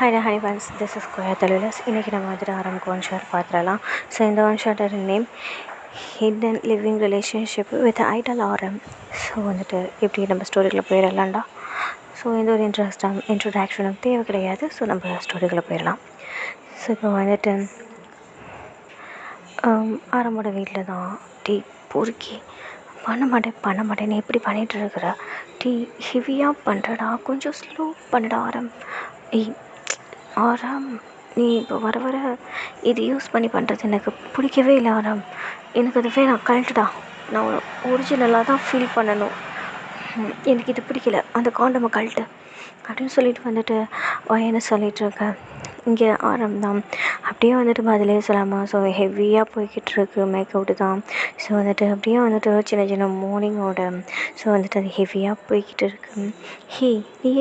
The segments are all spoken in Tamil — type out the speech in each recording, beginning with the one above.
Hi friends, this is Koya Talulas. இன்றைக்கி நம்ம வந்துட்டு ஆரம்பிக்க ஒன் ஷார்ட் பார்த்துடலாம். ஸோ இந்த ஒன் ஷார்ட்டோட name hidden living relationship with idol ஆரம். ஸோ வந்துட்டு எப்படி நம்ம ஸ்டோரிக்குள்ளே போயிடலாம்டா. ஸோ எந்த ஒரு இன்ட்ரடக்ஷனும் தேவை கிடையாது. ஸோ நம்ம ஸ்டோரிக்குள்ளே போயிடலாம். ஸோ இப்போ வந்துட்டு ஆரம்போட வீட்டில் தான் டீ பொறுக்கி பண்ண மாட்டேன்னு எப்படி பண்ணிகிட்டு இருக்கிற டீ ஹெவியாக பண்ணுறடா, கொஞ்சம் ஸ்லோ பண்ணடா ஆரம் நீ இப்போ வர வர இது யூஸ் பண்ணி பண்ணுறது எனக்கு பிடிக்கவே இல்லை ஆரம். எனக்கு அது வேணாம், கழட்டுடா. நான் ஒரிஜினலாக தான் ஃபீல் பண்ணணும். எனக்கு இது பிடிக்கல, அந்த காண்டமை கழட்டு அப்படின்னு சொல்லிட்டு வந்துட்டு என்ன சொல்லிகிட்ருக்கேன். இங்கே ஆரம்பம் அப்படியே வந்துட்டு பதிலே சொல்லாமல் ஸோ ஹெவியாக போய்கிட்டு இருக்கு மேக்கவுட்டு தான். ஸோ வந்துட்டு அப்படியே வந்துட்டு சின்ன மார்னிங்கோட ஸோ வந்துட்டு அது ஹெவியாக போய்கிட்டு இருக்கு. நீ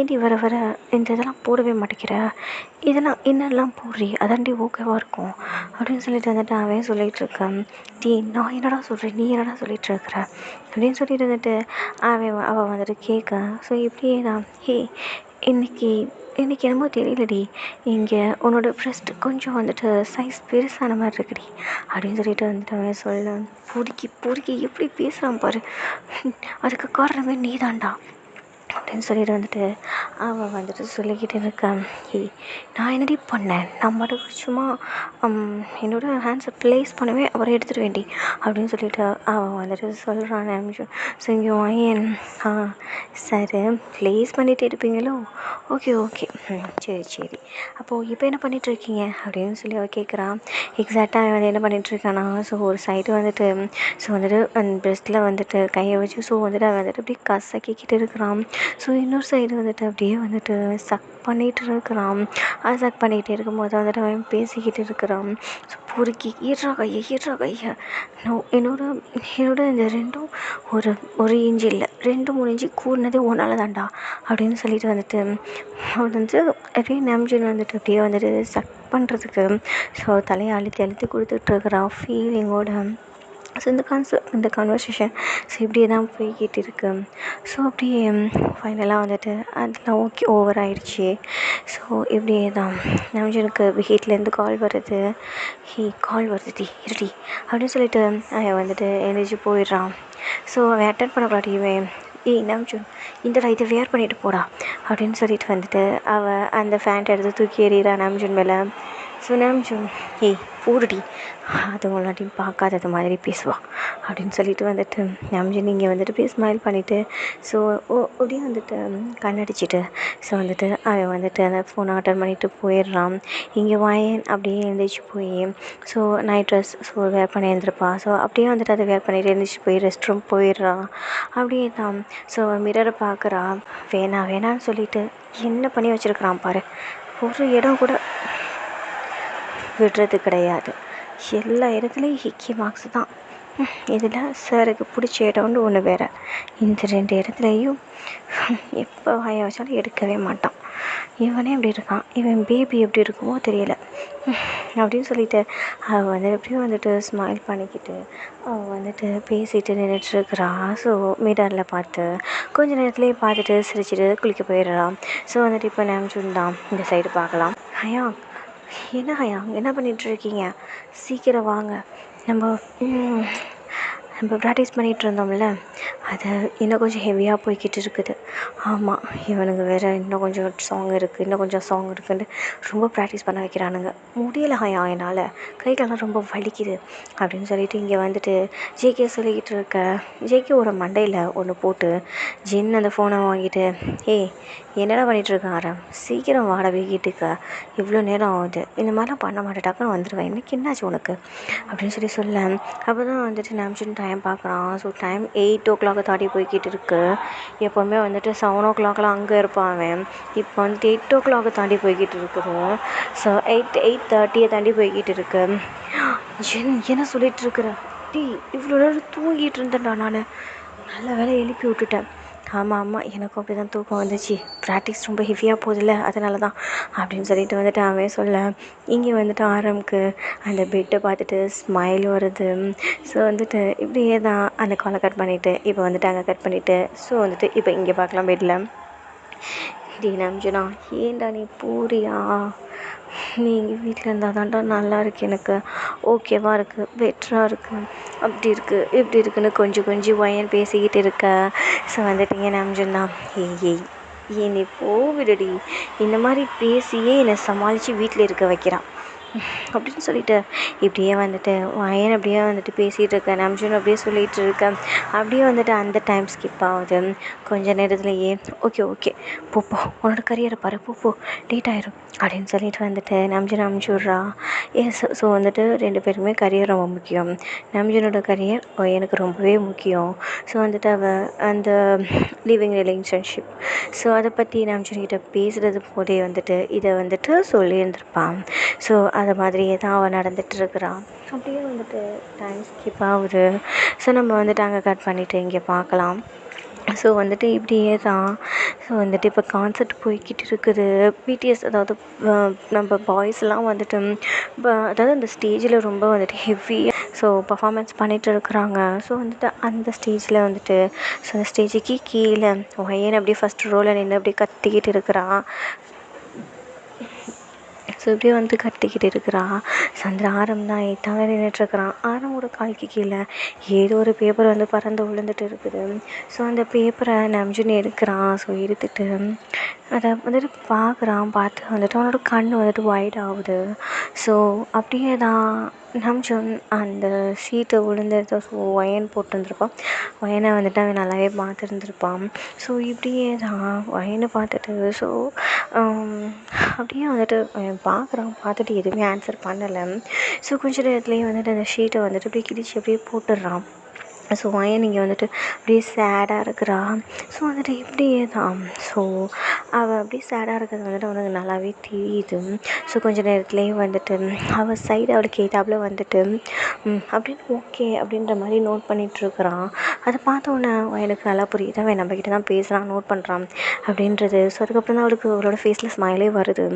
ஏண்டி வர வர இந்த இதெல்லாம் போடவே மாட்டேங்கிற, இதெல்லாம் என்னெல்லாம் போடுறி அதாண்டி ஓகேவாக இருக்கும் அப்படின்னு சொல்லிட்டு வந்துட்டு அவன் சொல்லிகிட்டு இருக்கேன். நான் என்னடா சொல்கிறேன், நீ என்னடா சொல்லிகிட்டு இருக்கிற அப்படின்னு சொல்லிட்டு வந்துட்டு அவள் வந்துட்டு கேட்க. ஸோ இப்படியே தான் இன்றைக்கி என்னமோ தெரியலடி, இங்கே உன்னோட ப்ரெஸ்ட் கொஞ்சம் வந்துட்டு சைஸ் பெருசான மாதிரி இருக்குடி அப்படின்னு சொல்லிட்டு வந்துட்டு அவன் சொல்ல. பொறுக்கி எப்படி பேசுகிறான் பாரு, அதுக்கு காரணமே நீ தான்டா அப்படின்னு சொல்லிட்டு வந்துட்டு அவள் வந்துட்டு சொல்லிக்கிட்டு இருக்கான். நான் என்னடி பண்ணேன், நான் மட்டும் சும்மா என்னோடய ஹேண்ட்ஸை ப்ளேஸ் பண்ணவே அவரை எடுத்துகிட்டு வேண்டி அப்படின்னு சொல்லிட்டு அவள் வந்துட்டு சொல்கிறான். நிமிஷம் ஸோ இங்கே வாயன் சரி ப்ளேஸ் பண்ணிகிட்டு இருப்பீங்களோ, ஓகே சரி அப்போது இப்போ என்ன பண்ணிகிட்ருக்கீங்க அப்படின்னு சொல்லி அவள் கேட்குறான். எக்ஸாக்டாக அவன் வந்து என்ன பண்ணிகிட்ருக்கானா, ஸோ ஒரு சைடு வந்துட்டு ஸோ வந்துட்டு அந்த பிரெஸ்ட்டில் வந்துட்டு கையை வச்சு ஸோ வந்துட்டு அவன் வந்துட்டு அப்படியே கசக்கிக்கிட்டு இருக்கிறான். ஸோ இன்னொரு சைடு வந்துட்டு அப்படியே வந்துட்டு சக் பண்ணிகிட்டு இருக்கிறான். அது சக் பண்ணிகிட்டே இருக்கும்போது வந்துட்டு அவன் பேசிக்கிட்டு இருக்கிறான். ஸோ பொறுக்கி ஈட்றா கையை என்னோட இந்த ரெண்டும் ஒரு இன்ச்சு இல்லை, 2-3 இன்ச்சு கூடினதே ஒன்றால் தான்டா அப்படின்னு சொல்லிட்டு வந்துட்டு அவன் வந்து அப்படியே நம்ஜன் வந்துட்டு அப்படியே வந்துட்டு சக் பண்ணுறதுக்கு ஸோ தலையை அழுத்தி கொடுத்துட்ருக்குறான் ஃபீலிங்கோட. ஸோ இந்த கான்வர்சேஷன் ஸோ இப்படியே தான் போய்கிட்டு இருக்கு. ஸோ அப்படியே ஃபைனலாக வந்துட்டு அதெல்லாம் ஓவர் ஆயிடுச்சு. ஸோ இப்படியே தான் நம்ஜனுக்கு வீட்டிலேருந்து கால் வருது. வருதுடி இருடி அப்படின்னு சொல்லிட்டு அவன் வந்துட்டு எழுந்திரிச்சு போயிடுறான். ஸோ அவன் அட்டன் பண்ணக்கூடாது. இவன் நம்ஜன் இந்தடா இதை வேர் பண்ணிட்டு போடா அப்படின்னு சொல்லிட்டு வந்துட்டு அவள் அந்த ஃபேண்ட் எடுத்து தூக்கி எறிகிறான் நம்ஜன் மேலே. ஸோ நம்ஜன் போடுடி, அது முன்னாடியும் பார்க்காதது மாதிரி பேசுவாள் அப்படின்னு சொல்லிட்டு வந்துட்டு நம்ஜன் இங்கே வந்துட்டு போய் ஸ்மைல் பண்ணிவிட்டு ஸோ அப்படியே வந்துட்டு கண்ணடிச்சிட்டு ஸோ வந்துட்டு அவன் வந்துட்டு அந்த ஃபோனை அட்டன் பண்ணிவிட்டு போயிடுறான். இங்கே வாயன் அப்படியே எழுந்திரிச்சு போய் so night dress so where பண்ணி எழுந்திருப்பா. ஸோ அப்படியே வந்துட்டு அதை வேர் பண்ணிவிட்டு எழுந்திரிச்சு போய் ரெஸ்ட் ரூம் போயிடுறான். அப்படியே தான் ஸோ மிரரை பார்க்குறா. வேணான்னு சொல்லிட்டு என்ன பண்ணி வச்சுருக்கிறான் பாரு, ஒரு இடம் கூட விடுறது கிடையாது, எல்லா இடத்துலையும் ஹிக்கி மார்க்ஸ் தான். இதில் சாருக்கு பிடிச்ச இடம்னு ஒன்று வேறு, இந்த 2 இடத்துலையும் எப்போ வாய வச்சாலும் எடுக்கவே மாட்டான். இவனே எப்படி இருக்கான், இவன் பேபி எப்படி இருக்குமோ தெரியல அப்படின்னு சொல்லிட்டு அவள் வந்து எப்படியும் வந்துட்டு ஸ்மைல் பண்ணிக்கிட்டு அவள் வந்துட்டு பேசிட்டு நின்றுட்டுருக்குறா. ஸோ மிரரில் பார்த்து கொஞ்சம் நேரத்துலேயே பார்த்துட்டு சிரிச்சிட்டு குளிக்க போயிடுறான். ஸோ வந்துட்டு இப்போ நம்ஜன் தான் இந்த சைடு பார்க்கலாம். என்ன பண்ணிகிட்ருக்கீங்க, சீக்கிரம் வாங்க, நம்ம ப்ராக்டிஸ் பண்ணிகிட்டு இருந்தோம்ல அது இன்னும் கொஞ்சம் ஹெவியாக போய்கிட்டு இருக்குது. ஆமாம், இவனுங்க வேறு இன்னும் கொஞ்சம் சாங் இருக்குதுன்ட்டு ரொம்ப ப்ராக்டிஸ் பண்ண வைக்கிறானுங்க. முடியலை என்னால், கைகளெல்லாம் ரொம்ப வலிக்குது அப்படின்னு சொல்லிட்டு இங்கே வந்துட்டு ஜேகே சொல்லிக்கிட்டு இருக்க. ஜேகே ஒரு மண்டையில் ஒன்று போட்டு ஜின் அந்த ஃபோனை வாங்கிட்டு என்னடா பண்ணிகிட்ருக்கான் ஆரம், சீக்கிரம் வாட வீட்டுக்கு, இவ்வளோ நேரம் ஆகுது, இந்த மாதிரிலாம் பண்ண மாட்டேன், டக்குன்னு வந்துடுவேன், இன்றைக்கி என்னாச்சு உனக்கு அப்படின்னு சொல்ல. அப்போ தான் வந்துட்டு நம்ஜன் டைம் பார்க்குறான். ஸோ டைம் 8 o'clock தாண்டி போய்கிட்டு இருக்கு. எப்போவுமே வந்துட்டு 7 o'clock அங்கே இருப்பான் அவன். இப்போ வந்துட்டு 8 o'clock தாண்டி போய்கிட்டு இருக்குது. ஸோ 8:30 தாண்டி போய்கிட்டு இருக்கு. என்ன சொல்லிகிட்டு இருக்கிற இவ்வளோ நேரம் தூங்கிட்டு இருந்தேன்டா நான், நல்ல வேலை எழுப்பி விட்டுட்டேன். ஆமாம் எனக்கும் அப்படி தான் தூக்கம் வந்துச்சு, ப்ராக்டிஸ் ரொம்ப ஹெவியாக போதில்ல அதனால தான் அப்படின்னு சொல்லிட்டு வந்துட்டு அவன் சொல்ல. இங்கே வந்துட்டு ஆரம்க்கு அந்த பெட்டை பார்த்துட்டு ஸ்மைல் வருது. ஸோ வந்துட்டு இப்படியே தான் அந்த காலை கட் பண்ணிவிட்டு இப்போ வந்துட்டு அங்கே கட் பண்ணிவிட்டு ஸோ வந்துட்டு இப்போ இங்கே பார்க்கலாம் பெட்டில் டேய் நம்ஜனா, ஏன்டா நீ போறியா? நீ வீட்டில் இருந்தால் தான்டா நல்லா இருக்கு, எனக்கு ஓகேவா இருக்குது, பெட்டராக இருக்குது, அப்படி இருக்குது இப்படி இருக்குன்னு கொஞ்சம் கொஞ்சம் வயன் பேசிக்கிட்டு இருக்க. ஸோ வந்துட்டு என் நம்ஜனா, ஏய் என்னை போவிடடி, இந்த மாதிரி பேசியே என்னை சமாளித்து வீட்டில் இருக்க வைக்கிறான் அப்படின்னு சொல்லிட்டு இப்படியே வந்துட்டு வயன் அப்படியே வந்துட்டு பேசிகிட்டு இருக்கேன். நம்ஜன் அப்படியே சொல்லிகிட்டு இருக்கேன். அப்படியே வந்துட்டு அந்த டைம் ஸ்கிப் ஆகுது. கொஞ்சம் நேரத்துலையே ஓகே ஓகே போ உன்னோட கரியரை பாரு, போ லேட் ஆயிரும் அப்படின்னு சொல்லிட்டு வந்துட்டு நம்ஜன் அமுச்சு விட்றா. ஸோ வந்துட்டு 2 பேருமே கரியர் ரொம்ப முக்கியம். நம்ஜனோட கரியர் எனக்கு ரொம்பவே முக்கியம். ஸோ வந்துட்டு அவள் அந்த லிவிங் ரிலேஷன்ஷிப், ஸோ அதை பற்றி நம்ஜன்கிட்ட பேசுகிறது போதே வந்துட்டு இதை வந்துட்டு சொல்லியிருந்திருப்பான். ஸோ அது மாதிரியே தான் அவள் நடந்துகிட்ருக்குறான். அப்படியே வந்துட்டு டைம் ஸ்கிப் ஆகுது. ஸோ நம்ம வந்துட்டு அங்கே கட் பண்ணிவிட்டு இங்கே பார்க்கலாம். ஸோ வந்துட்டு இப்படியே தான். ஸோ வந்துட்டு இப்போ கான்சர்ட் போய்கிட்டு இருக்குது. பிடிஎஸ், அதாவது நம்ம பாய்ஸ்லாம் வந்துட்டு அதாவது அந்த ஸ்டேஜில் ரொம்ப வந்துட்டு ஹெவியாக ஸோ பர்ஃபார்மன்ஸ் பண்ணிகிட்டு இருக்கிறாங்க. ஸோ வந்துட்டு அந்த ஸ்டேஜில் வந்துட்டு ஸோ அந்த ஸ்டேஜுக்கு கீழே ஒயன் அப்படியே ஃபஸ்ட் ரோவில் நின்று அப்படியே கத்திக்கிட்டு இருக்கிறான். ஸோ இப்படியே வந்து கட்டிக்கிட்டு இருக்கிறா. ஸோ அந்த ஆரம் தான் எத்தாவே நின்றுட்டுருக்குறான். ஆரமோட காலுக்கு கீழே ஏதோ ஒரு பேப்பர் வந்து பறந்து விழுந்துட்டு இருக்குது. ஸோ அந்த பேப்பரை நம்ஜன் எடுக்கிறான். ஸோ எடுத்துட்டு அதை வந்துட்டு பார்த்து வந்துட்டு அவனோட கண் வந்துட்டு வைட் ஆகுது. ஸோ அப்படியே தான் நம்ஜன் அந்த ஷீட்டை விழுந்துருந்த ஸோ ஒயன் போட்டுருந்துருப்பான். ஒயனை வந்துட்டு அவன் நல்லாவே பார்த்துருந்துருப்பான். ஸோ இப்படியே தான் ஒயனை பார்த்துட்டு ஸோ அப்படியே வந்துட்டு பார்த்துட்டு எதுவுமே ஆன்சர் பண்ணலை. ஸோ கொஞ்ச நேரத்துலேயே வந்துட்டு அந்த ஷீட்டை வந்துட்டு அப்படியே கிழிச்சு அப்படியே போட்டுடுறான். ஸோ ஒயன் இங்கே வந்துட்டு அப்படியே சேடாக இருக்கிறா. ஸோ வந்துட்டு இப்படியே தான். ஸோ அவள் அப்படியே சேடாக இருக்கிறது வந்துட்டு அவனுக்கு நல்லாவே தெரியுது. ஸோ கொஞ்சம் நேரத்துலேயே வந்துட்டு அவள் சைடு அவளுக்கு ஏதாப்புல வந்துட்டு அப்படின்னு ஓகே அப்படின்ற மாதிரி நோட் பண்ணிகிட்ருக்குறான். அதை பார்த்தோன்னே எனக்கு நல்லா புரியுது, அவன் நம்மக்கிட்ட தான் பேசுகிறான், நோட் பண்ணுறான் அப்படின்றது. ஸோ அதுக்கப்புறம் தான் அவளோட ஃபேஸில் ஸ்மைலே வருது.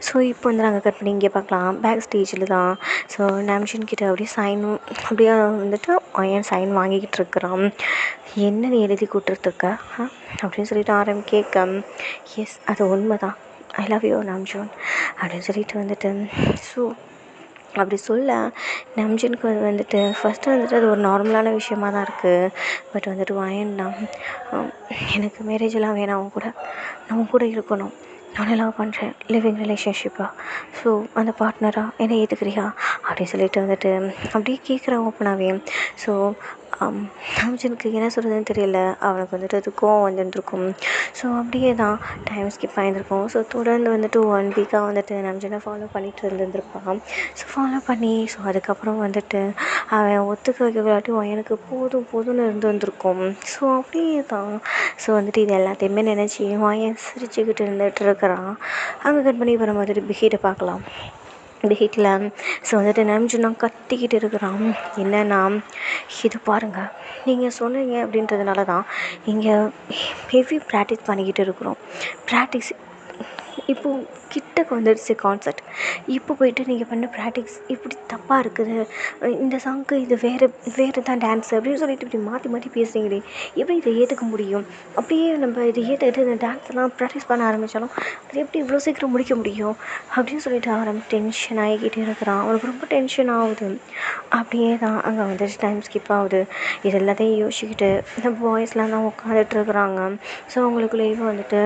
ஸோ இப்போ வந்து நாங்கள் கட் பண்ணி இங்கே பார்க்கலாம். பேக் ஸ்டேஜில் தான். ஸோ நம்ஜன் கிட்ட அப்படியே சைனும் அப்படியே வந்துட்டு ஒயன் சைன் வாங்கிக்கிட்டு இருக்கிறான். என்ன நீ எழுதி கொடுத்துருக்க அப்படின்னு சொல்லிட்டு கேட்க, எஸ் அது உண்மை தான், ஐ லவ் யூ நம்ஜன் அப்படின்னு சொல்லிட்டு வந்துட்டு ஸோ அப்படி சொல்ல நம்ஜனுக்கு வந்துட்டு ஃபஸ்ட்டு வந்துட்டு அது ஒரு நார்மலான விஷயமாக தான் இருக்குது. பட் வந்துட்டு வயன்னா எனக்கு மேரேஜெல்லாம் வேணாம், நான் கூட இருக்கணும், நான் லவ் பண்ணுறேன், லிவிங் ரிலேஷன்ஷிப்பாக, ஸோ அந்த பார்ட்னராக என்னை ஏற்றுக்கிறியா அப்படின்னு சொல்லிட்டு வந்துட்டு அப்படியே கேட்குறான் ஓப்பனாகவே. ஸோ நம்ஜனுக்கு என்ன சொல்கிறதுன்னு தெரியல. அவனுக்கு வந்துட்டு அது கோவம் வந்துட்டுருக்கும். ஸோ அப்படியே தான் டைம் ஸ்கிப் ஆகியிருக்கும். ஸோ தொடர்ந்து வந்துட்டு 1 வீக்காக வந்துட்டு நம்ஜனை ஃபாலோ பண்ணிகிட்டு இருந்திருப்பான். ஸோ ஃபாலோ பண்ணி ஸோ அதுக்கப்புறம் வந்துட்டு அவன் ஒத்துக்க வைக்க எனக்கு போதும்னு வந்திருக்கும். ஸோ அப்படியே தான். ஸோ வந்துட்டு இது எல்லாத்தையுமே நினச்சி வயன் சிரிச்சுக்கிட்டு இருந்துகிட்டு இருக்கிறான். அங்கே கட் பண்ணி வர மாதிரி பிஹேட்டை பார்க்கலாம். பிஹேட்டில் ஸோ வந்துட்டு நம்ஜனா கத்திக்கிட்டு இருக்கிறான். என்னென்னா, இது பாருங்கள், நீங்கள் சொன்னீங்க அப்படின்றதுனால தான் இங்கே ஹெவி ப்ராக்டிஸ் பண்ணிக்கிட்டு இருக்கிறோம். ப்ராக்டிஸ் இப்போது கிட்டக்கு வந்துடுச்சு கான்சர்ட். இப்போ போய்ட்டு நீங்கள் பண்ண ப்ராக்டிஸ் இப்படி தப்பாக இருக்குது, இந்த சாங்க்கு இது வேறு தான் டான்ஸு அப்படின்னு சொல்லிட்டு இப்படி மாற்றி பேசுகிறீங்களே, எப்படி இதை ஏற்றுக்க முடியும்? அப்படியே நம்ம இதை ஏற்றுக்கிட்டு இந்த டான்ஸ்லாம் ப்ராக்டிஸ் பண்ண ஆரம்பித்தாலும் அது எப்படி இவ்வளோ சீக்கிரம் முடிக்க முடியும் அப்படின்னு சொல்லிட்டு டென்ஷன் ஆகிக்கிட்டே இருக்கிறான். அவனுக்கு ரொம்ப டென்ஷன் ஆகுது. அப்படியே தான் அங்கே வந்துட்டு டைம் ஸ்கிப் ஆகுது. இது எல்லாத்தையும் யோசிச்சுக்கிட்டு இந்த பாய்ஸ்லாம் தான் உட்காந்துட்ருக்குறாங்க. ஸோ அவங்களுக்குள்ளேயே வந்துட்டு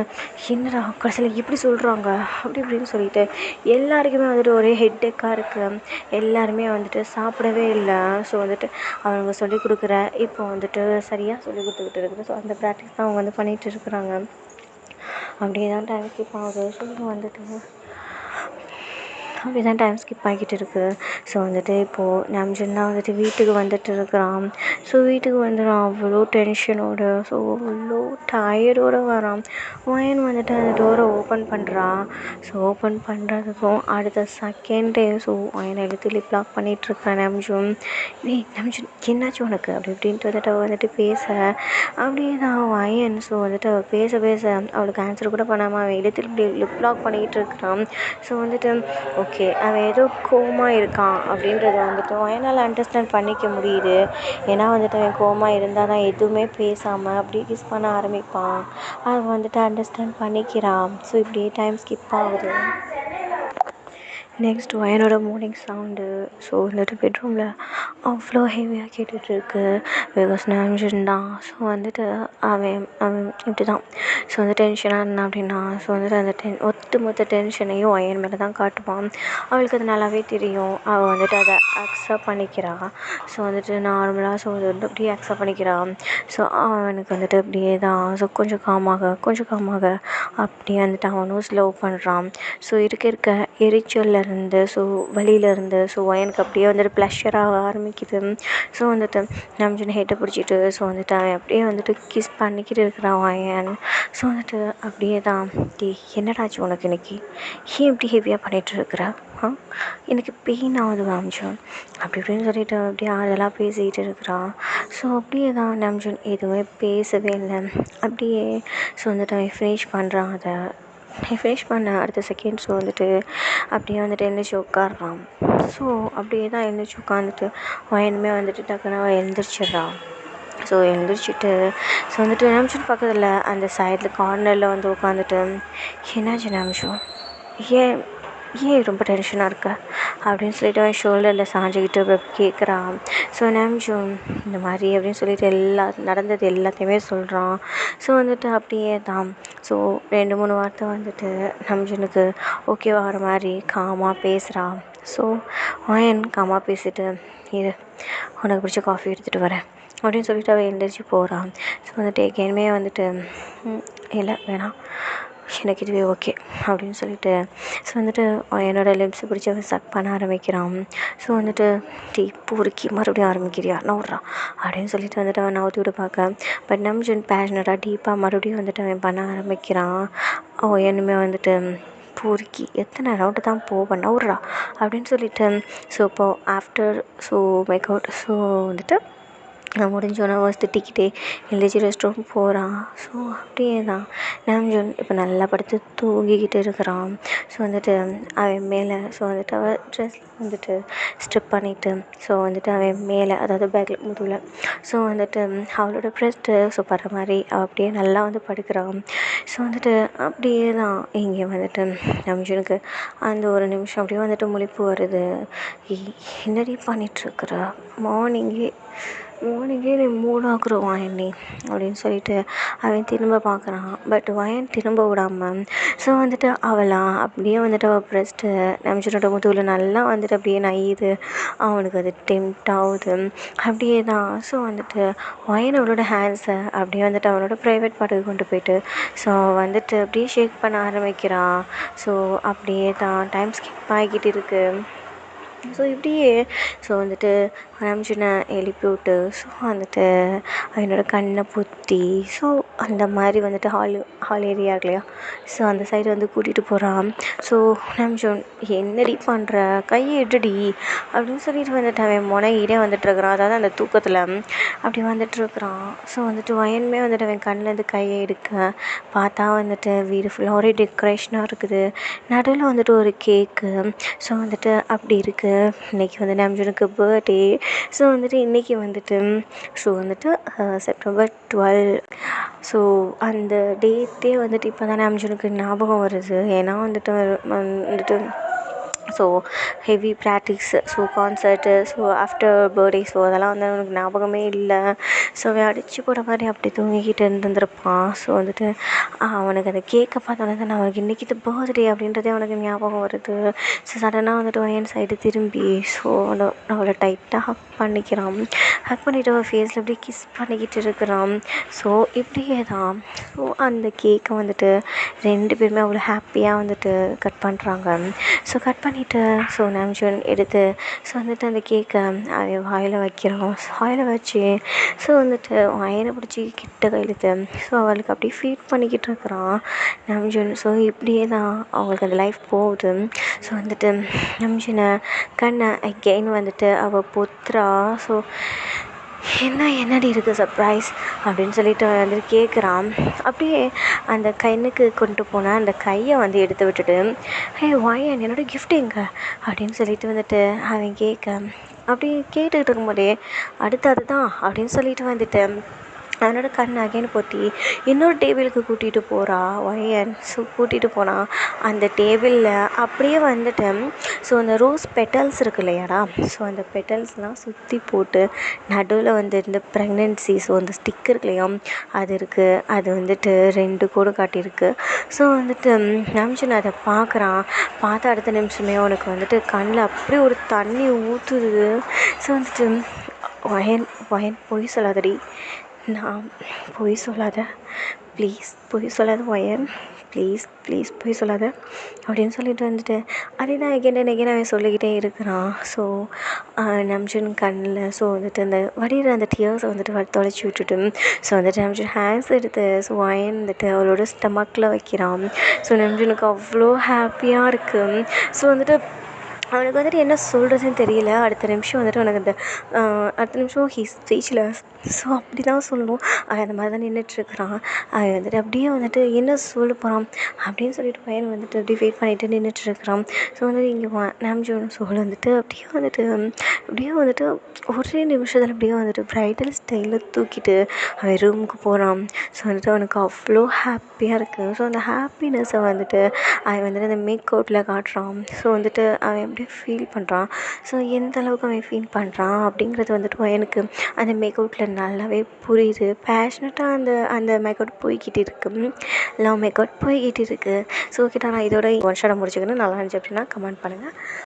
என்னடா கடைசியில் இப்படி சொல்கிறாங்க இப்படின்னு சொல்லிட்டு எல்லாருக்குமே வந்துட்டு ஒரே ஹெட்டேக்காக இருக்குது. எல்லாருமே வந்துட்டு சாப்பிடவே இல்லை. ஸோ வந்துட்டு அவங்க சொல்லிக் கொடுக்குற இப்போ வந்துட்டு சரியாக சொல்லிக் கொடுத்துக்கிட்டு இருக்குது. ஸோ அந்த ப்ராக்டிஸ் தான் அவங்க வந்து பண்ணிகிட்டு இருக்கிறாங்க. அப்படியே தான் டைம் ஸ்கிப் ஆகுது. ஸோ வந்துட்டு அப்படி தான் டைம் ஸ்கிப் ஆகிக்கிட்டு இருக்குது. ஸோ வந்துட்டு இப்போது நம்ஜன் தான் வந்துட்டு வீட்டுக்கு வந்துட்டு இருக்கிறான். ஸோ வீட்டுக்கு வந்து அவ்வளோ டென்ஷனோடு ஸோ அவ்வளோ டயர்டோடு வரான். வயன் வந்துட்டு அந்த டோரை ஓப்பன் பண்ணுறான். ஸோ ஓப்பன் பண்ணுறதுக்கும் அடுத்த செகண்டே ஸோ வயனை எடுத்து லிப் லாக் பண்ணிகிட்ருக்கான் நம்ஜன். நம்ஜன் என்னாச்சு உனக்கு அப்படி இப்படின்ட்டு வந்துட்டு பேச அப்படியே தான் வயன் ஸோ வந்துட்டு பேச அவளுக்கு ஆன்சர் கூட பண்ணாமல் அவன் எடுத்து இப்படி லிப் லாக் பண்ணிக்கிட்டு இருக்கிறான். ஸோ வந்துட்டு ஓகே ஓகே அவன் ஏதோ கோவமாக இருக்கான் அப்படின்றத வந்துட்டு என்னால் அண்டர்ஸ்டாண்ட் பண்ணிக்க முடியுது. ஏன்னா வந்துட்டு அவன் கோவமாக இருந்தால் தான் எதுவுமே பேசாமல் அப்படியே கிஸ் பண்ண ஆரம்பிப்பான். அவன் வந்துட்டு அண்டர்ஸ்டாண்ட் பண்ணிக்கிறான். ஸோ இப்படியே டைம் ஸ்கிப் ஆகுது. நெக்ஸ்ட் என்னோட மார்னிங் சவுண்டு. ஸோ வந்துட்டு பெட்ரூமில் அவ்வளோ ஹெவியாக கேட்டுட்ருக்கு. பிகாஸ் நான் தான். ஸோ வந்துட்டு அவன் அவன் இப்படி தான். ஸோ வந்து டென்ஷனாக இருந்தான் அப்படின்னா ஸோ வந்துட்டு அந்த ஒட்டுமொத்த டென்ஷனையும் என் மேலே தான் காட்டுவான். அவளுக்கு அது நல்லாவே தெரியும். அவள் வந்துட்டு அதை அக்செப்ட் பண்ணிக்கிறாள். ஸோ வந்துட்டு நார்மலாக ஸோ அது வந்து அப்படியே அக்செப்ட் பண்ணிக்கிறான். ஸோ அவனுக்கு வந்துட்டு அப்படியே தான். ஸோ கொஞ்சம் காமாக அப்படியே வந்துட்டு அவனும் ஸ்லோ பண்ணுறான். ஸோ இருக்க எரிச்சல்லேருந்து ஸோ வலியிலேருந்து ஸோ எனக்கு அப்படியே வந்துட்டு ப்ளஷராக ஆரம்பிக்குது. ஸோ வந்துட்டு நம்ம ஹெட்டை பிடிச்சிட்டு ஸோ வந்துட்டு அவன் அப்படியே வந்துட்டு கிஸ் பண்ணிக்கிட்டு இருக்கிறான் வயன். ஸோ வந்துட்டு அப்படியே தான் என்னடாச்சு உனக்கு இன்னைக்கு ஏன் இப்படி ஹெவியாக பண்ணிகிட்ருக்குற எனக்கு பெயின் ஆகுது வாமிச்சோம் அப்படி இப்படின்னு சொல்லிட்டு அப்படியே அதெல்லாம் பேசிக்கிட்டு இருக்கிறான். ஸோ அப்படியே தான் நம்ம எதுவுமே பேசவே இல்லை. அப்படியே ஸோ வந்துட்டு அவன் ஃபினிஷ் பண்ணுறான். அதை ஃபினிஷ் பண்ண அடுத்த செகண்ட் ஸோ வந்துட்டு அப்படியே வந்துட்டு எழுந்திரிச்சி உட்காடுறான். ஸோ அப்படியே தான் எழுந்திரிச்சி உட்காந்துட்டு வயனுமே வந்துட்டு டக்குன்னு அவன் எழுந்திரிச்சிட்றான். ஸோ எழுந்திரிச்சிட்டு ஸோ வந்துட்டு நிமிஷம் பக்கத்தில் அந்த சைடில் கார்னரில் வந்து உட்காந்துட்டு என்னாச்சு நிமிஷம் ஏன் ஏன் ரொம்ப டென்ஷனாக இருக்க அப்படின்னு சொல்லிட்டு அவன் ஷோல்டரில் சாஞ்சிக்கிட்டு கேட்குறான். ஸோ நிமிஷம் இந்த மாதிரி அப்படின்னு சொல்லிட்டு நடந்தது எல்லாத்தையுமே சொல்கிறான். ஸோ வந்துட்டு அப்படியே தான் ஸோ 2-3 வார்த்தை வந்துட்டு நிமிஷனுக்கு ஓகேவாகிற மாதிரி காமாக பேசுகிறான். ஸோ அவன் காமாக பேசிட்டு இரு உனக்கு பிடிச்ச காஃபி எடுத்துகிட்டு வரேன் அப்படின்னு சொல்லிட்டு அவன் எழுந்திரிச்சி போகிறான். ஸோ வந்துட்டு எங்கேயுமே வந்துட்டு இல்லை வேணாம் எனக்கு இதுவே ஓகே அப்படின்னு சொல்லிட்டு ஸோ வந்துட்டு என்னோடய லிப்ஸை பிடிச்சி அவன் சக் பண்ண ஆரம்பிக்கிறான். ஸோ வந்துட்டு பொறுக்கி மறுபடியும் ஆரம்பிக்கிறியா நவுட்றா அப்படின்னு சொல்லிட்டு வந்துட்டு அவன் நவுத்தி விட பார்க்க பட் நம்ம பேஷனட்டாக டீப்பாக மறுபடியும் வந்துட்டு அவன் பண்ண ஆரம்பிக்கிறான். என்னுமே வந்துட்டு பொறுக்கி எத்தனை ரவுண்டு தான் போவேன் நவுட்றா அப்படின்னு சொல்லிட்டு ஸோ இப்போது after so mike out so வந்துட்டு முடிஞ்சோன்னா திட்டிக்கிட்டே எழுந்திரிச்சி ரெஸ்ட் ரூம் போகிறான். ஸோ அப்படியே தான் நாம்ஜூன் இப்போ நல்லா படுத்து தூங்கிக்கிட்டு இருக்கிறான். ஸோ வந்துட்டு அவன் மேலே ஸோ வந்துட்டு அவள் ட்ரெஸ் வந்துட்டு ஸ்ட்ரிப் பண்ணிவிட்டு ஸோ வந்துட்டு அவன் மேலே அதாவது பேக்கில் முதுகில் ஸோ வந்துட்டு அவளோட ப்ரெஸ்ட்டு ஸோ படுற மாதிரி அவள் அப்படியே நல்லா வந்து படுக்கிறான். ஸோ வந்துட்டு அப்படியே தான் இங்கே வந்துட்டு நாம்ஜூனுக்கு அந்த ஒரு நிமிஷம் அப்படியே வந்துட்டு முழிப்பு வருது. என்னடி பண்ணிகிட்ருக்குற மார்னிங்கே நீ மூடாக்குருவான் என்னை அப்படின்னு சொல்லிட்டு அவன் திரும்ப பார்க்குறான். பட் வயன் திரும்ப விடாமல் ஸோ வந்துட்டு அவளாம் அப்படியே வந்துட்டு அவள் ப்ரெஸ்ட்டு நிமிஷனோட முதுகில் நல்லா வந்துட்டு அப்படியே நையுது. அவனுக்கு அது டெம்ட் ஆகுது. அப்படியே தான் ஸோ வந்துட்டு வயன் அவளோட ஹேண்ட்ஸை அப்படியே வந்துட்டு அவனோட ப்ரைவேட் பார்ட்டுக்கு கொண்டு போயிட்டு ஸோ வந்துட்டு அப்படியே ஷேக் பண்ண ஆரம்பிக்கிறான். ஸோ அப்படியே தான் டைம் ஸ்கிப் ஆகிக்கிட்டு இருக்குது. ஸோ இப்படியே ஸோ வந்துட்டு நிமிஷனை எழுப்பி விட்டு ஸோ வந்துட்டு என்னோடய கண்ணை பொத்தி ஸோ அந்த மாதிரி வந்துட்டு ஹால் ஏரியா இல்லையா ஸோ அந்த சைடு வந்து கூட்டிகிட்டு போகிறான். ஸோ நிமிஷம் என்னடி பண்ணுற கையை எடுடி அப்படின்னு சொல்லிட்டு வந்துட்டு அவன் முனையிலே வந்துட்டுருக்கிறான். அதாவது அந்த தூக்கத்தில் அப்படி வந்துட்டுருக்குறான். ஸோ வந்துட்டு வயனுமே வந்துட்டு அவன் கண்ணிலேருந்து கையை எடுக்க பார்த்தா வந்துட்டு வீடு ஃபுல்லாக ஒரே டெக்கரேஷனாக இருக்குது. நடுவில் வந்துட்டு ஒரு கேக்கு ஸோ வந்துட்டு அப்படி இருக்குது. இன்றைக்கி வந்து நிமிஷனுக்கு பர்த்டே. ஸோ வந்துட்டு இன்றைக்கி வந்துட்டு ஸோ வந்துட்டு செப்டம்பர் 12. ஸோ அந்த டேட்டே வந்துட்டு இப்போ தான் நிமிஷனுக்கு ஞாபகம் வருது. ஏன்னா வந்துட்டு so heavy practice so concert so after birthday so அதெல்லாம் வந்து அவனுக்கு ஞாபகமே இல்லை. ஸோ அவன் அடித்து போட மாதிரி அப்படி தூங்கிக்கிட்டு இருந்திருப்பான். ஸோ வந்துட்டு அவனுக்கு அந்த கேக்கை பார்த்தோன்னே தான் அவனுக்கு இன்றைக்கி இது பர்த்டே அப்படின்றதே அவனுக்கு ஞாபகம் வருது. ஸோ சடனாக வந்துட்டு வயன் சைடு திரும்பி ஸோ அவளை டைட்டாக ஹக் பண்ணிக்கிறான். ஹக் பண்ணிவிட்டு அவள் ஃபேஸில் அப்படியே கிஸ் பண்ணிக்கிட்டு இருக்கிறான். ஸோ இப்படியே தான் ஸோ அந்த கேக்கை வந்துட்டு 2 பேருமே அவ்வளோ ஹாப்பியாக வந்துட்டு கட் பண்ணுறாங்க. ஸோ கட் பண்ணிவிட்டு ஸோ நிமிஷம் எடுத்து ஸோ வந்துட்டு அந்த கேக்கை அவன் வாயில் வைக்கிறான். வாயில் வச்சு ஸோ வந்துட்டு வயனை பிடிச்சி கிட்ட கையிழுத்து ஸோ அவளுக்கு அப்படியே ஃபீட் பண்ணிக்கிட்டு இருக்கிறான் நிமிஷன். ஸோ இப்படியே தான் அவங்களுக்கு அந்த லைஃப் போகுது. ஸோ வந்துட்டு நிமிஷனை கண்ணை அகெயின் வந்துட்டு அவள் பொத்துறா. ஸோ என்னடி இருக்குது சர்ப்ரைஸ் அப்படின்னு சொல்லிட்டு வந்துட்டு கேட்குறான். அப்படியே அந்த கண்ணுக்கு கொண்டு போனால் அந்த கையை வந்து எடுத்து விட்டுட்டு, ஹே வாயன் என்னோடய கிஃப்ட் எங்கே அப்படின்னு சொல்லிட்டு வந்துட்டு அவன் கேட்க, அப்படி கேட்டுக்கிட்டு இருக்கும்போதே அடுத்து அதுதான் அப்படின்னு சொல்லிட்டு வந்துட்டு அவனோட கண் அகைன்னு பொத்தி இன்னொரு டேபிளுக்கு கூட்டிகிட்டு போகிறா ஒயன். ஸோ கூட்டிகிட்டு போனால் அந்த டேபிளில் அப்படியே வந்துட்டு ஸோ அந்த ரோஸ் பெட்டல்ஸ் இருக்கு இல்லையாடா, ஸோ அந்த பெட்டல்ஸ்லாம் சுற்றி போட்டு நடுவில் வந்து இந்த ப்ரெக்னென்சி ஸோ அந்த ஸ்டிக் இருக்கு இல்லையா அது இருக்குது. அது வந்துட்டு 2 கோடு காட்டியிருக்கு. ஸோ வந்துட்டு நினச்சி அதை பார்க்குறான். பார்த்த அடுத்த நிமிஷமே அவனுக்கு வந்துட்டு கண்ணில் அப்படியே ஒரு தண்ணி ஊற்றுது. ஸோ வந்துட்டு ஒயன் பொய் சொல்லாதடி, நான் பொய் சொல்லாத ப்ளீஸ், பொய் சொல்லாத ஒயன், ப்ளீஸ் ப்ளீஸ் பொய் சொல்லாத அப்படின்னு சொல்லிட்டு வந்துட்டு அதே தான் எகைன் அவன் சொல்லிக்கிட்டே இருக்கிறான். ஸோ நம்ஜுன் கண்ணில் ஸோ வந்துட்டு அந்த வடிகிற அந்த டியர்ஸை வந்துட்டு தொலைச்சி விட்டுட்டு ஸோ வந்துட்டு நம்ஜுன் ஹேண்ட்ஸ் எடுத்து ஸோ ஒயன் வந்துட்டு அவளோட ஸ்டமக்கில் வைக்கிறான். ஸோ நம்ஜுனுக்கு அவ்வளோ ஹாப்பியாக இருக்குது. ஸோ வந்துட்டு அவனுக்கு வந்துட்டு என்ன சொல்கிறதுன்னு தெரியல. அடுத்த நிமிஷம் வந்துட்டு அவனுக்கு அந்த அடுத்த நிமிஷம் ஸ்பீச்லெஸ். ஸோ அப்படி தான் சொல்லணும். அவன் அந்த மாதிரி தான் நின்றுட்டுருக்குறான். அவன் வந்துட்டு அப்படியே வந்துட்டு என்ன சொல்ல போகிறான் அப்படின்னு சொல்லிட்டு பையன் வந்துட்டு அப்படியே வெயிட் பண்ணிவிட்டு நின்றுட்டுருக்குறான். ஸோ வந்துட்டு இங்கே நாம்ஜோன் சோல் வந்துட்டு அப்படியே வந்துட்டு ஒரே நிமிஷத்தில் அப்படியே வந்துட்டு ப்ரைடல் ஸ்டைலில் தூக்கிட்டு அவன் ரூமுக்கு போகிறான். ஸோ வந்துட்டு அவனுக்கு அவ்வளோ ஹாப்பியாக இருக்குது. ஸோ அந்த ஹாப்பினஸ்ஸை வந்துட்டு அவன் வந்துட்டு அந்த மேக் அவுட்டில் காட்டுறான். ஸோ வந்துட்டு அவன் அப்படியே ஃபீல் பண்ணுறான். ஸோ எந்த அளவுக்கு அவன் ஃபீல் பண்ணுறான் அப்படிங்கிறது வந்துட்டு எனக்கு அந்த மேக் அவுட்டில் நல்லாவே புரியுது. பேஷனட்டாக அந்த மேக் அவுட் போய்கிட்டு இருக்குது, லவ் மேக் அவுட் போய்கிட்டு இருக்குது. ஸோ ஓகே, நான் இதோட ஒன் ஷாட்டை முடிச்சுக்கணும். நல்லா இருந்துச்சு அப்படின்னா கமெண்ட் பண்ணுங்கள்.